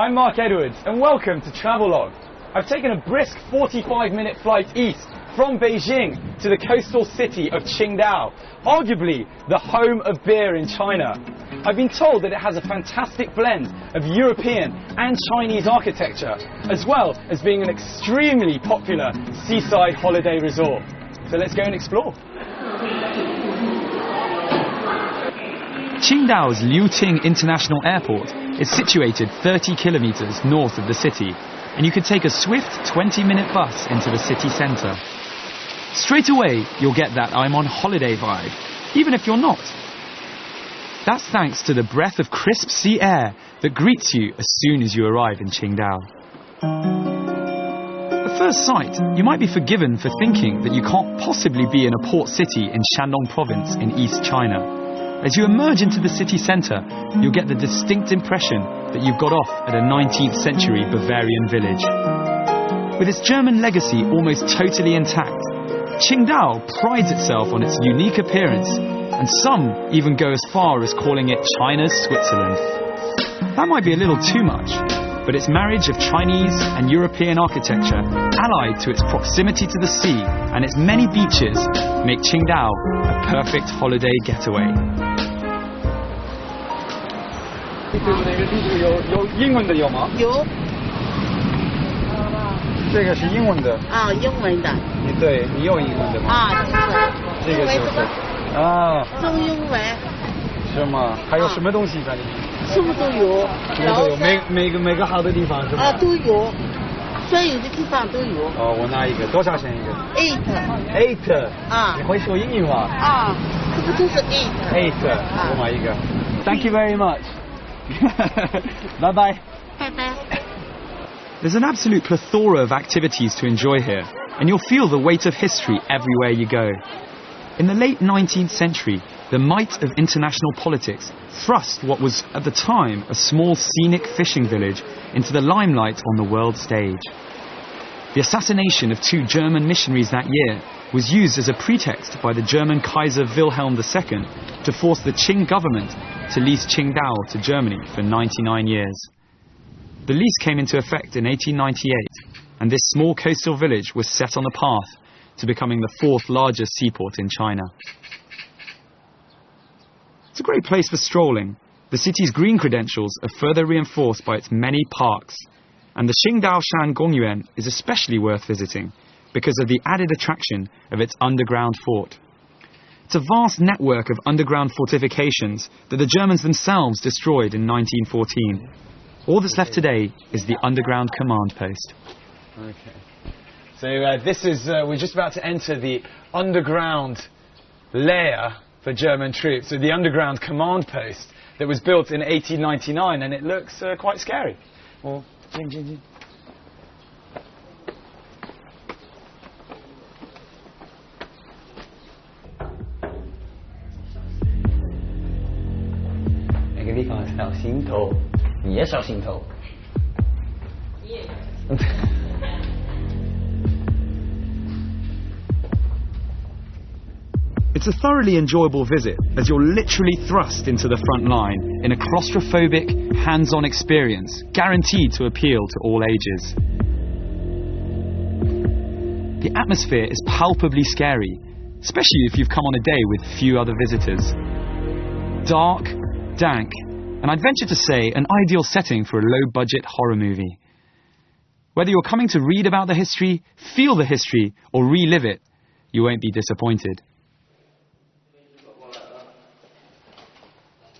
I'm Mark Edwards and welcome to Travelogue. I've taken a brisk 45-minute flight east from Beijing to the coastal city of Qingdao, arguably the home of beer in China. I've been told that it has a fantastic blend of European and Chinese architecture, as well as being an extremely popular seaside holiday resort. So let's go and explore. Qingdao's Liuting International Airport is situated 30 kilometers north of the city, and you can take a swift 20-minute bus into the city centre. Straight away, you'll get that I'm on holiday vibe, even if you're not. That's thanks to the breath of crisp sea air that greets you as soon as you arrive in Qingdao. At first sight, you might be forgiven for thinking that you can't possibly be in a port city in Shandong province in East China. As you emerge into the city centre, you'll get the distinct impression that you've got off at a 19th century Bavarian village. With its German legacy almost totally intact, Qingdao prides itself on its unique appearance, and some even go as far as calling it China's Switzerland. That might be a little too much, but its marriage of Chinese and European architecture, allied to its proximity to the sea and its many beaches, make Qingdao a perfect holiday getaway. 哪个地址有英文的有吗？有。这个是英文的。啊，英文的。对，你有英文的吗？啊，就是。这个就是。啊。中英文。是吗？还有什么东西在里面？什么都有。都有，每个好的地方是吗？啊，都有。所有的地方都有。哦，我拿一个，多少钱一个 ？8。啊。你会说英语吗？啊，这个就是 8。我买一个。Thank you very much. Bye bye. Bye bye. There's an absolute plethora of activities to enjoy here, and you'll feel the weight of history everywhere you go. In the late 19th century, the might of international politics thrust what was, at the time, a small scenic fishing village into the limelight on the world stage. The assassination of 2 German missionaries that year was used as a pretext by the German Kaiser Wilhelm II to force the Qing government to lease Qingdao to Germany for 99 years. The lease came into effect in 1898, and this small coastal village was set on the path to becoming the 4th largest seaport in China. It's a great place for strolling. The city's green credentials are further reinforced by its many parks, and the Qingdaoshan Gongyuan is especially worth visiting because of the added attraction of its underground fort. It's a vast network of underground fortifications that the Germans themselves destroyed in 1914. All that's left today is the underground command post. Okay. So we're just about to enter the underground lair for German troops, so the underground command post that was built in 1899, and it looks quite scary. Well, It's a thoroughly enjoyable visit, as you're literally thrust into the front line in a claustrophobic, hands-on experience guaranteed to appeal to all ages. The atmosphere is palpably scary, especially if you've come on a day with few other visitors. Dark, dank, and I'd venture to say an ideal setting for a low-budget horror movie. Whether you're coming to read about the history, feel the history, or relive it, you won't be disappointed.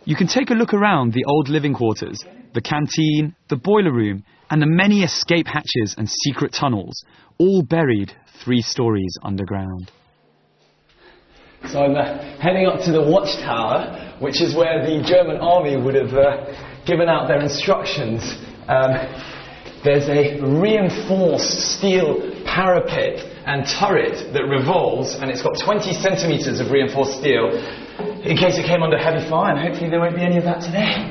You can take a look around the old living quarters, the canteen, the boiler room, and the many escape hatches and secret tunnels, all buried 3 stories underground. So I'm heading up to the watchtower, which is where the German army would have given out their instructions. There's a reinforced steel parapet and turret that revolves, and it's got 20 centimetres of reinforced steel in case it came under heavy fire, and hopefully there won't be any of that today.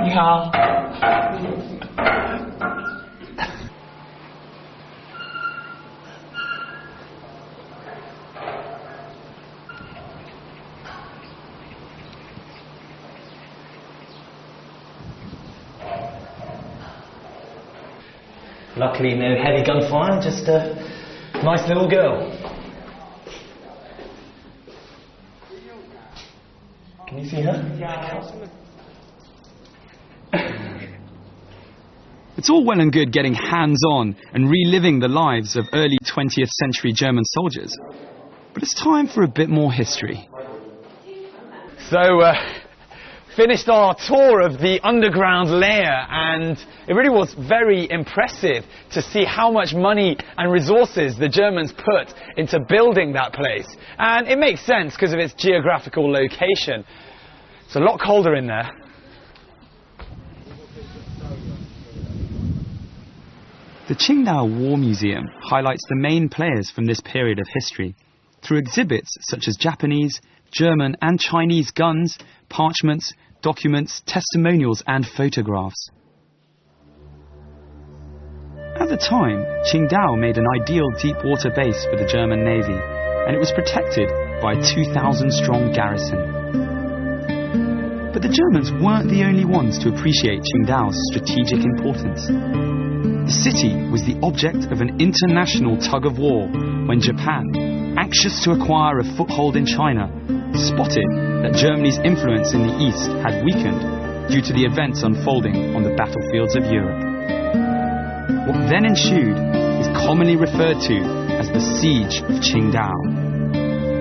Ni hao. Luckily, no heavy gunfire, just a nice little girl. Can you see her? Yeah. It's all well and good getting hands-on and reliving the lives of early 20th century German soldiers. But it's time for a bit more history. So, finished our tour of the underground layer, and it really was very impressive to see how much money and resources the Germans put into building that place. And it makes sense because of its geographical location. It's a lot colder in there. The Qingdao War Museum highlights the main players from this period of history through exhibits such as Japanese, German and Chinese guns, parchments, documents, testimonials and photographs. At the time, Qingdao made an ideal deep-water base for the German Navy, and it was protected by a 2,000-strong garrison. But the Germans weren't the only ones to appreciate Qingdao's strategic importance. The city was the object of an international tug-of-war when Japan, anxious to acquire a foothold in China, spotted that Germany's influence in the East had weakened due to the events unfolding on the battlefields of Europe. What then ensued is commonly referred to as the Siege of Qingdao,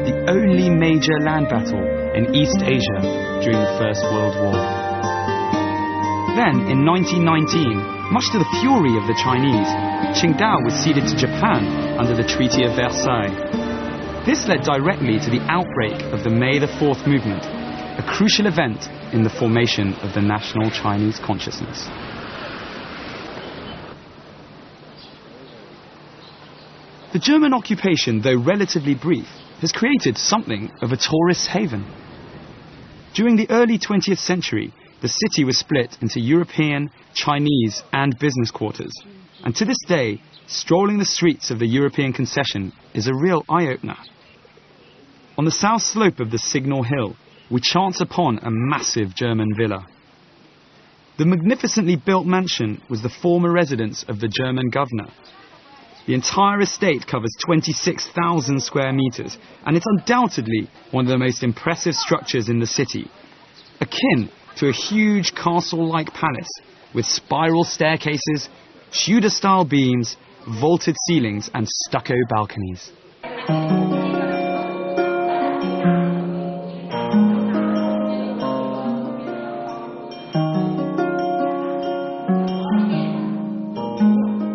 the only major land battle in East Asia during the First World War. Then, in 1919, much to the fury of the Chinese, Qingdao was ceded to Japan under the Treaty of Versailles. This led directly to the outbreak of the May the 4th movement, a crucial event in the formation of the national Chinese consciousness. The German occupation, though relatively brief, has created something of a tourist haven. During the early 20th century, the city was split into European, Chinese and business quarters. And to this day, strolling the streets of the European concession is a real eye-opener. On the south slope of the Signal Hill, we chance upon a massive German villa. The magnificently built mansion was the former residence of the German governor. The entire estate covers 26,000 square meters, and it's undoubtedly one of the most impressive structures in the city, akin to a huge castle-like palace with spiral staircases, Tudor-style beams, vaulted ceilings and stucco balconies.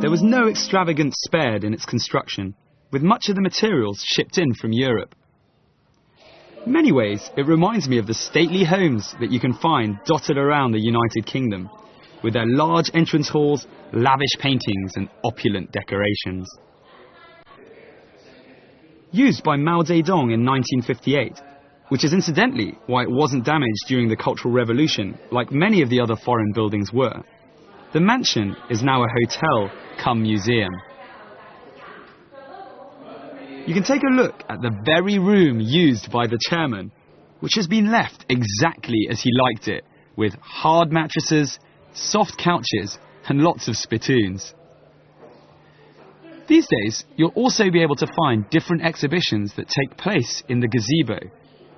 There was no extravagance spared in its construction, with much of the materials shipped in from Europe. In many ways, it reminds me of the stately homes that you can find dotted around the United Kingdom, with their large entrance halls, lavish paintings and opulent decorations. Used by Mao Zedong in 1958, which is incidentally why it wasn't damaged during the Cultural Revolution, like many of the other foreign buildings were, the mansion is now a hotel cum museum. You can take a look at the very room used by the chairman, which has been left exactly as he liked it, with hard mattresses, soft couches and lots of spittoons. These days, you'll also be able to find different exhibitions that take place in the gazebo,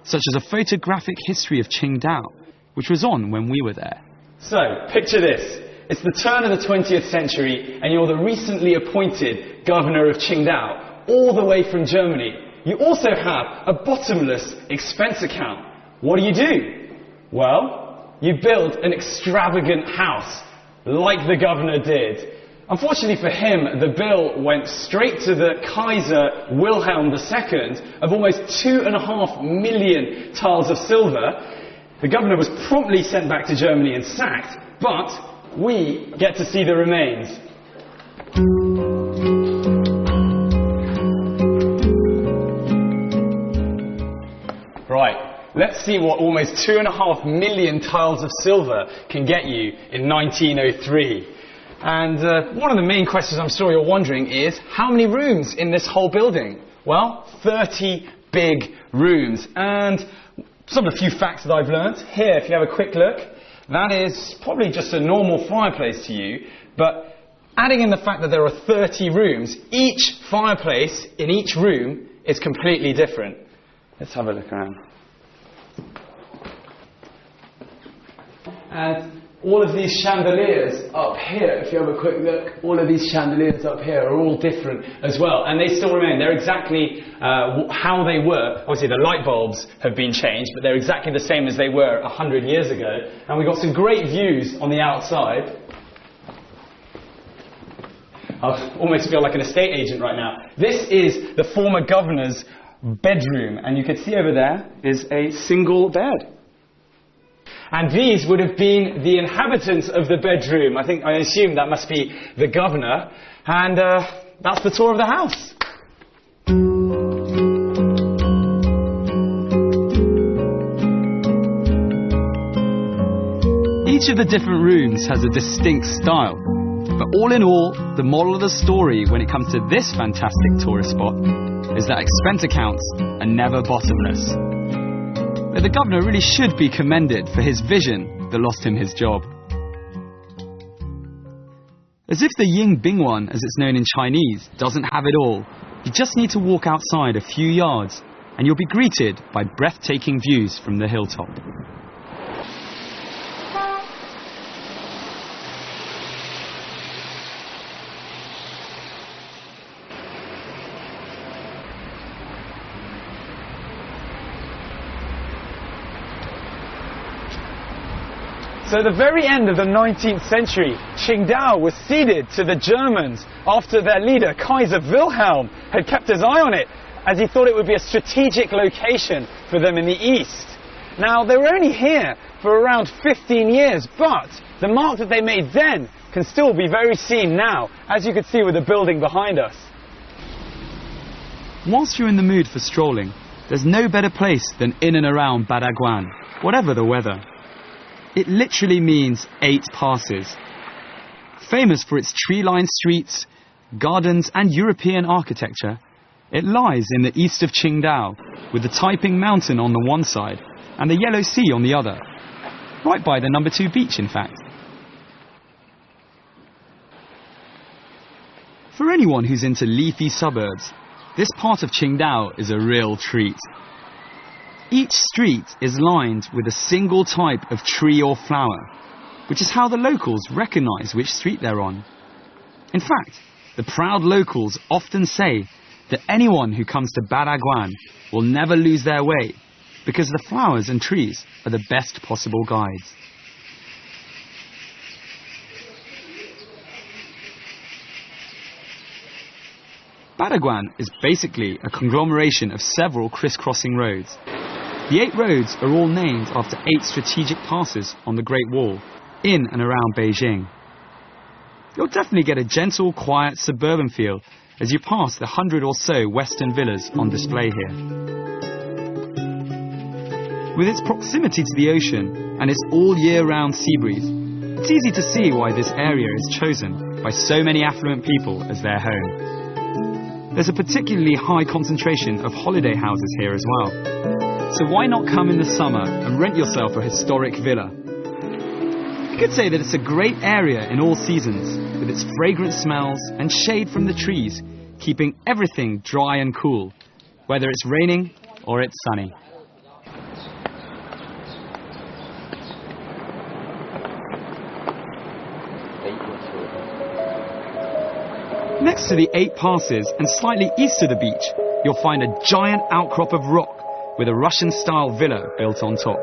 such as a photographic history of Qingdao, which was on when we were there. So, picture this. It's the turn of the 20th century and you're the recently appointed governor of Qingdao, all the way from Germany. You also have a bottomless expense account. What do? Well, you build an extravagant house, like the governor did. Unfortunately for him, the bill went straight to the Kaiser Wilhelm II of almost 2.5 million tiles of silver. The governor was promptly sent back to Germany and sacked, but we get to see the remains. Right, let's see what almost 2.5 million tiles of silver can get you in 1903. And one of the main questions I'm sure you're wondering is, how many rooms in this whole building? Well, 30 big rooms. And some of the few facts that I've learned here, if you have a quick look, that is probably just a normal fireplace to you, but Adding in the fact that there are 30 rooms, each fireplace in each room is completely different. Let's have a look around. And all of these chandeliers up here, if you have a quick look, all of these chandeliers up here are all different as well. And they still remain. They're exactly how they were. Obviously, the light bulbs have been changed, but they're exactly the same as they were 100 years ago. And we've got some great views on the outside. I almost feel like an estate agent right now. This is the former governor's bedroom, and you can see over there is a single bed. And these would have been the inhabitants of the bedroom. I assume that must be the governor, and that's the tour of the house. Each of the different rooms has a distinct style. But all in all, the moral of the story when it comes to this fantastic tourist spot is that expense accounts are never bottomless. But the governor really should be commended for his vision that lost him his job. As if the Ying Bingwan, as it's known in Chinese, doesn't have it all, you just need to walk outside a few yards and you'll be greeted by breathtaking views from the hilltop. So at the very end of the 19th century, Qingdao was ceded to the Germans after their leader, Kaiser Wilhelm, had kept his eye on it as he thought it would be a strategic location for them in the east. Now, they were only here for around 15 years, but the mark that they made then can still be very seen now, as you can see with the building behind us. Whilst you're in the mood for strolling, there's no better place than in and around Badaguan, whatever the weather. It literally means 8 passes. Famous for its tree-lined streets, gardens and European architecture, it lies in the east of Qingdao, with the Taiping Mountain on the one side and the Yellow Sea on the other. Right by the No. 2 beach, in fact. For anyone who's into leafy suburbs, this part of Qingdao is a real treat. Each street is lined with a single type of tree or flower, which is how the locals recognise which street they're on. In fact, the proud locals often say that anyone who comes to Badaguan will never lose their way, because the flowers and trees are the best possible guides. Badaguan is basically a conglomeration of several crisscrossing roads. The 8 roads are all named after 8 strategic passes on the Great Wall, in and around Beijing. You'll definitely get a gentle, quiet, suburban feel as you pass the 100 or so Western villas on display here. With its proximity to the ocean and its all-year-round sea breeze, it's easy to see why this area is chosen by so many affluent people as their home. There's a particularly high concentration of holiday houses here as well. So why not come in the summer and rent yourself a historic villa? You could say that it's a great area in all seasons, with its fragrant smells and shade from the trees, keeping everything dry and cool, whether it's raining or it's sunny. Next to the 8 passes and slightly east of the beach, you'll find a giant outcrop of rock with a Russian-style villa built on top.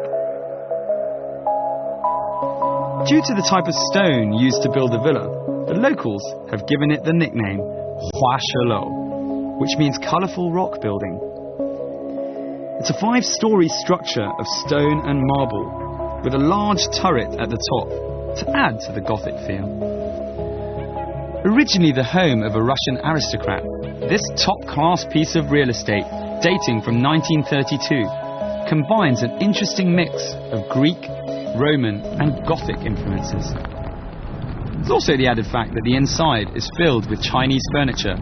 Due to the type of stone used to build the villa, the locals have given it the nickname Hua Shilou, which means colourful rock building. It's a 5-storey structure of stone and marble, with a large turret at the top to add to the Gothic feel. Originally the home of a Russian aristocrat, this top-class piece of real estate, dating from 1932, combines an interesting mix of Greek, Roman and Gothic influences. There's also the added fact that the inside is filled with Chinese furniture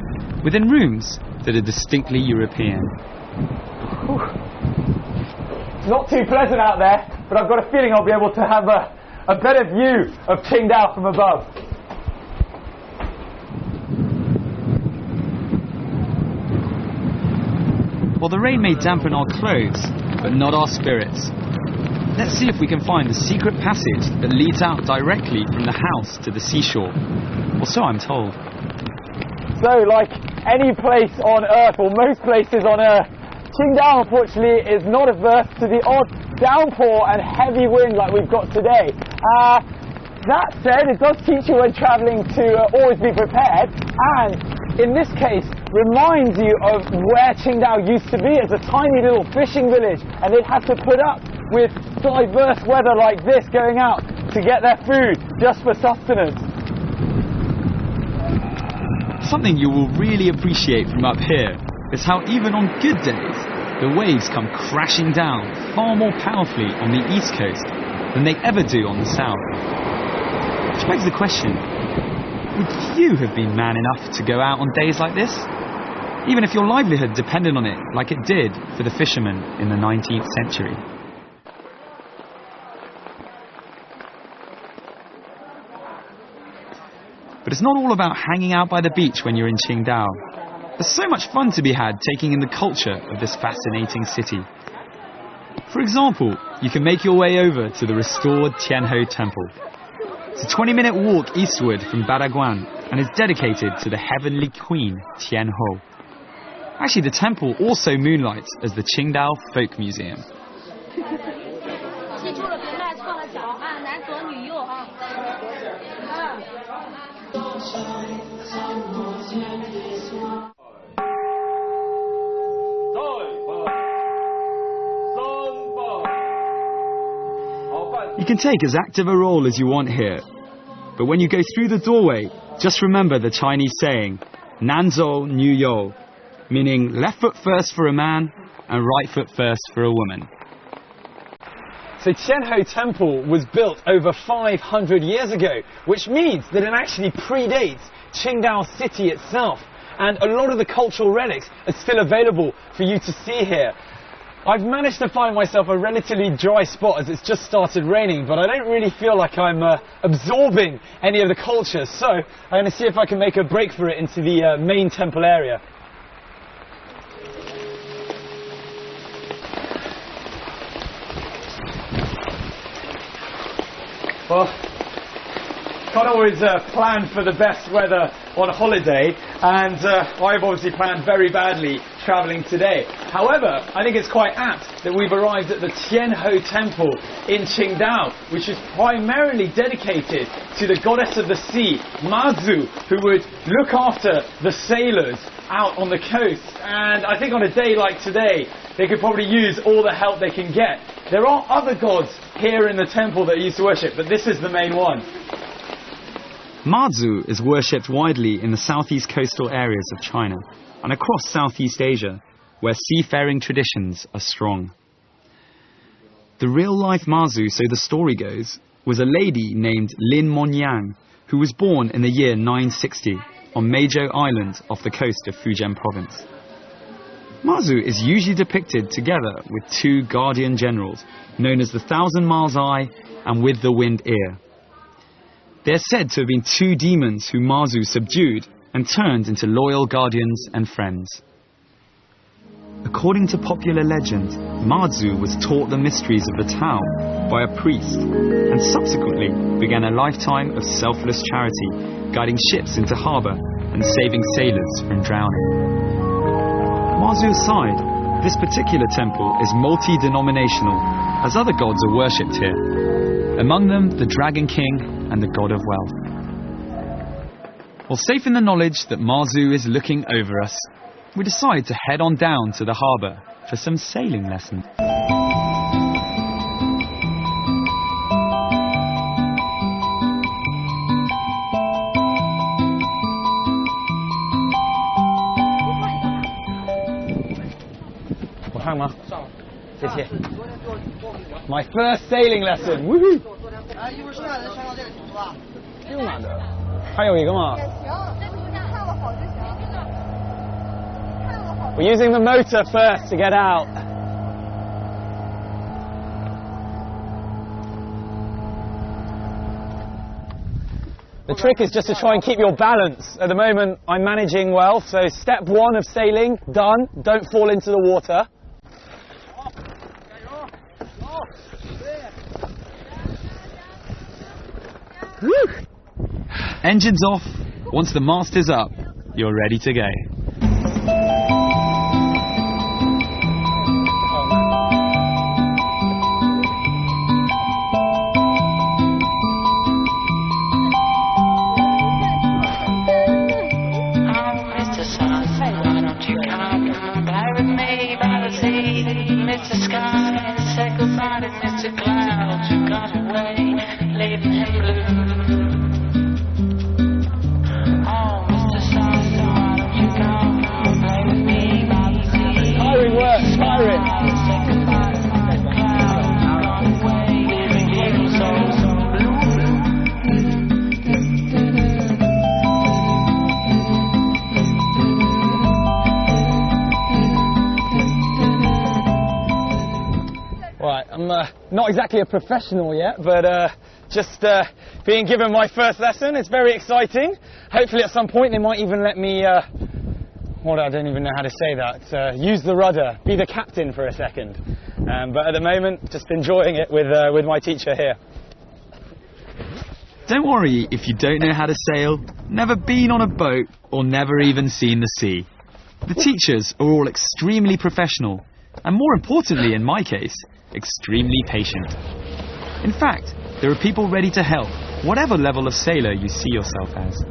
within rooms that are distinctly European. It's not too pleasant out there, but I've got a feeling I'll be able to have a better view of Qingdao from above. Well, the rain may dampen our clothes, but not our spirits. Let's see if we can find the secret passage that leads out directly from the house to the seashore. Or so I'm told. So, like any place on Earth, or most places on Earth, Qingdao, unfortunately, is not averse to the odd downpour and heavy wind like we've got today. That said, it does teach you when travelling to always be prepared, and in this case, reminds you of where Qingdao used to be as a tiny little fishing village, and they'd have to put up with diverse weather like this going out to get their food just for sustenance. Something you will really appreciate from up here is how even on good days, the waves come crashing down far more powerfully on the east coast than they ever do on the south. Which begs the question, would you have been man enough to go out on days like this? Even if your livelihood depended on it, like it did for the fishermen in the 19th century. But it's not all about hanging out by the beach when you're in Qingdao. There's so much fun to be had taking in the culture of this fascinating city. For example, you can make your way over to the restored Tianhe Temple. It's a 20-minute walk eastward from Badaguan and is dedicated to the heavenly queen Tianhe. Actually, the temple also moonlights as the Qingdao Folk Museum. You can take as active a role as you want here, but when you go through the doorway, just remember the Chinese saying, Nanzhou Nu You, meaning left foot first for a man and right foot first for a woman. So Tianhe Temple was built over 500 years ago, which means that it actually predates Qingdao city itself, and a lot of the cultural relics are still available for you to see here. I've managed to find myself a relatively dry spot as it's just started raining, but I don't really feel like I'm absorbing any of the culture, so I'm going to see if I can make a break for it into the main temple area. Well, can't always plan for the best weather on a holiday, and I've obviously planned very badly travelling today. However, I think it's quite apt that we've arrived at the Tianhe Temple in Qingdao, which is primarily dedicated to the goddess of the sea, Mazu, who would look after the sailors out on the coast. And I think on a day like today, they could probably use all the help they can get. There are other gods here in the temple that used to worship, but this is the main one. Mazu is worshipped widely in the southeast coastal areas of China and across Southeast Asia, where seafaring traditions are strong. The real-life Mazu, so the story goes, was a lady named Lin Monyang, who was born in the year 960 on Meizhou Island off the coast of Fujian province. Mazu is usually depicted together with two guardian generals, known as the Thousand Miles Eye and With the Wind Ear. They are said to have been two demons who Mazu subdued and turned into loyal guardians and friends. According to popular legend, Mazu was taught the mysteries of the Tao by a priest and subsequently began a lifetime of selfless charity, guiding ships into harbour and saving sailors from drowning. Mazu aside, this particular temple is multi-denominational, as other gods are worshipped here. Among them, the Dragon King and the God of Wealth. While safe in the knowledge that Mazu is looking over us, we decide to head on down to the harbour for some sailing lessons. My first sailing lesson. Woohoo! We're using the motor first to get out. The trick is just to try and keep your balance. At the moment, I'm managing well, so step one of sailing, done. Don't fall into the water. Woo! Engines off. Once the mast is up, you're ready to go. Not exactly a professional yet, but just being given my first lesson. It's very exciting. Hopefully at some point they might even let me, well, I don't even know how to say that, use the rudder, be the captain for a second. But at the moment, just enjoying it with my teacher here. Don't worry if you don't know how to sail, never been on a boat, or never even seen the sea. The teachers are all extremely professional, and more importantly in my case, extremely patient. In fact, there are people ready to help, whatever level of sailor you see yourself as.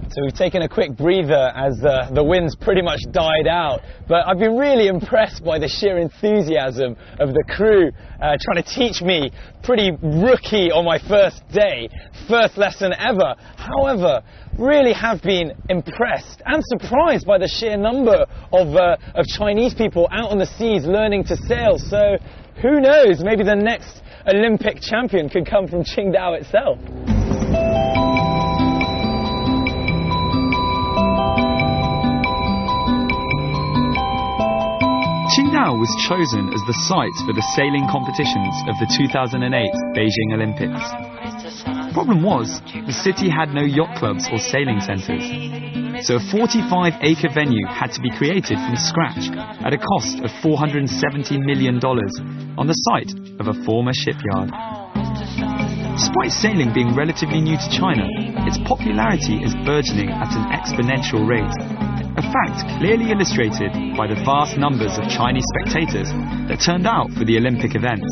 So we've taken a quick breather as the wind's pretty much died out, but I've been really impressed by the sheer enthusiasm of the crew trying to teach me, pretty rookie on my first day, first lesson ever. However, really have been impressed and surprised by the sheer number of Chinese people out on the seas learning to sail. So who knows, maybe the next Olympic champion could come from Qingdao itself. Qingdao was chosen as the site for the sailing competitions of the 2008 Beijing Olympics. The problem was, the city had no yacht clubs or sailing centres, so a 45-acre venue had to be created from scratch at a cost of $470 million on the site of a former shipyard. Despite sailing being relatively new to China, its popularity is burgeoning at an exponential rate. A fact clearly illustrated by the vast numbers of Chinese spectators that turned out for the Olympic events.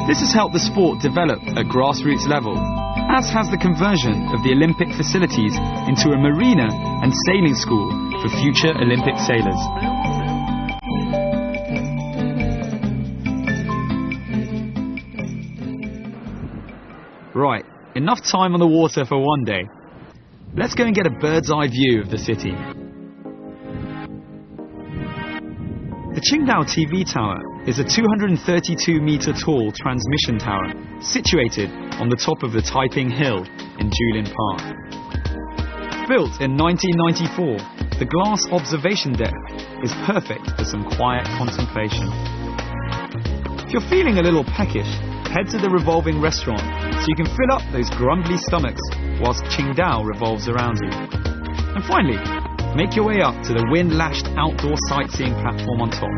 This has helped the sport develop at grassroots level, as has the conversion of the Olympic facilities into a marina and sailing school for future Olympic sailors. Right, enough time on the water for one day. Let's go and get a bird's eye view of the city. The Qingdao TV Tower is a 232-metre tall transmission tower situated on the top of the Taiping Hill in Julin Park. Built in 1994, the glass observation deck is perfect for some quiet contemplation. If you're feeling a little peckish, head to the revolving restaurant so you can fill up those grumbly stomachs whilst Qingdao revolves around you. And finally, make your way up to the wind-lashed outdoor sightseeing platform on top.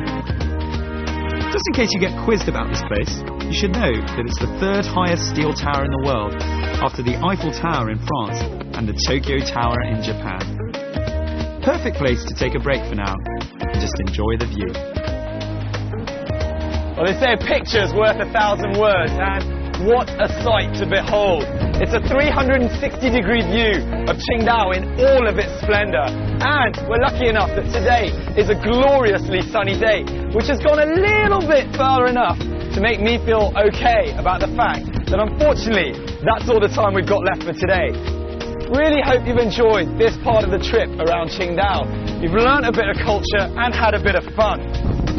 Just in case you get quizzed about this place, you should know that it's the third highest steel tower in the world, after the Eiffel Tower in France and the Tokyo Tower in Japan. Perfect place to take a break for now and just enjoy the view. Well, they say a picture's worth 1,000 words, and what a sight to behold. It's a 360-degree view of Qingdao in all of its splendour. And we're lucky enough that today is a gloriously sunny day, which has gone a little bit far enough to make me feel okay about the fact that unfortunately that's all the time we've got left for today. Really hope you've enjoyed this part of the trip around Qingdao. You've learnt a bit of culture and had a bit of fun.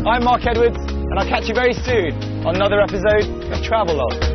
I'm Mark Edwards, and I'll catch you very soon on another episode of Travelogue.